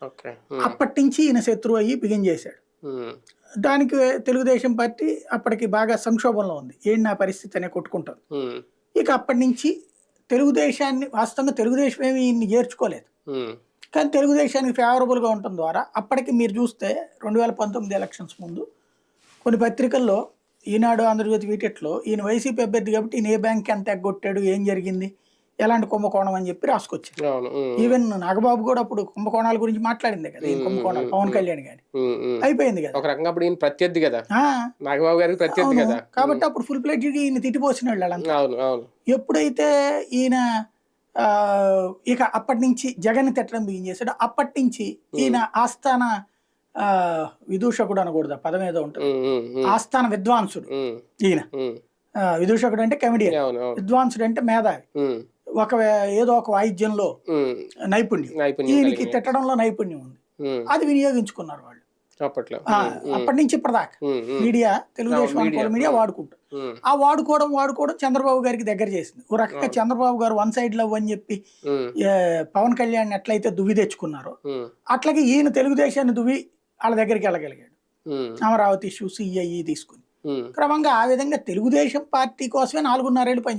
Okay. అప్పటి నుంచి ఈయన శత్రువు అయ్యి బిగిన్ చేశాడు. దానికి తెలుగుదేశం పార్టీ అప్పటికి బాగా సంక్షోభంలో ఉంది. ఏంటి నా పరిస్థితి అనే కొట్టుకుంటుంది. ఇక అప్పటి నుంచి తెలుగుదేశాన్ని వాస్తవంగా తెలుగుదేశం ఏమి ఈయన్ని చేర్చుకోలేదు. కానీ తెలుగుదేశానికి ఫేవరబుల్గా ఉండటం ద్వారా అప్పటికి మీరు చూస్తే 2019 ఎలక్షన్స్ ముందు కొన్ని పత్రికల్లో ఈనాడు, ఆంధ్రజ్యోతి, వీటిలో ఈయన వైసీపీ అభ్యర్థి కాబట్టి ఈయన ఏ బ్యాంక్ ఎంత ఎగ్గొట్టాడు, ఏం జరిగింది, ఎలాంటి కుంభకోణం అని చెప్పి రాసుకొచ్చారు. ఈవెన్ నాగబాబు కూడా అప్పుడు కుంభకోణాల గురించి మాట్లాడింది కదా, ఈ కుంభకోణాలు పవన్ కళ్యాణ్ గారి అయిపోయింది కదా. ఒక రకంగా అప్పుడు ఈయన ప్రత్యర్థి కదా, నాగబాబు గారికి ప్రత్యర్థి కదా, కాబట్టి అప్పుడు ఫుల్ ప్లేట్ ఈయన తిట్టిపోసిన వాళ్ళంతా. ఎప్పుడైతే ఈయన ఇక అప్పటి నుంచి జగన్ తిట్టడం బిగిన్ చేశాడు, అప్పటి నుంచి ఈయన ఆస్థాన విదూషకుడు అనకూడదు, పదం ఏదో ఉంటుంది, ఆస్థాన విద్వాంసుడు. ఈయన విదూషకుడు అంటే కమెడియన్, విద్వాంసుడు అంటే మేధావి, ఏదో ఒక వాయిద్యంలో నైపుణ్యం, ఈయనకి తిట్టడంలో నైపుణ్యం ఉంది. అది వినియోగించుకున్నారు వాళ్ళు అప్పటి నుంచి ఇప్పటిదాకా. మీడియా, తెలుగుదేశం అనుకూల మీడియా వాడుకుంటారు. ఆ వాడుకోవడం చంద్రబాబు గారికి దగ్గర చేసింది. ఓ రకంగా చంద్రబాబు గారు వన్ సైడ్ లవ్ అని చెప్పి పవన్ కళ్యాణ్ ఎట్లయితే దువ్వి తెచ్చుకున్నారో అట్లాగే ఈయన తెలుగుదేశాన్ని దువ్వి వాళ్ళ దగ్గరికి వెళ్ళగలిగాడు. అమరావతి ఇష్యూస్ ఇవి తీసుకుని క్రమంగా ఆ విధంగా తెలుగుదేశం పార్టీ కోసమే 4.5 ఏళ్ళు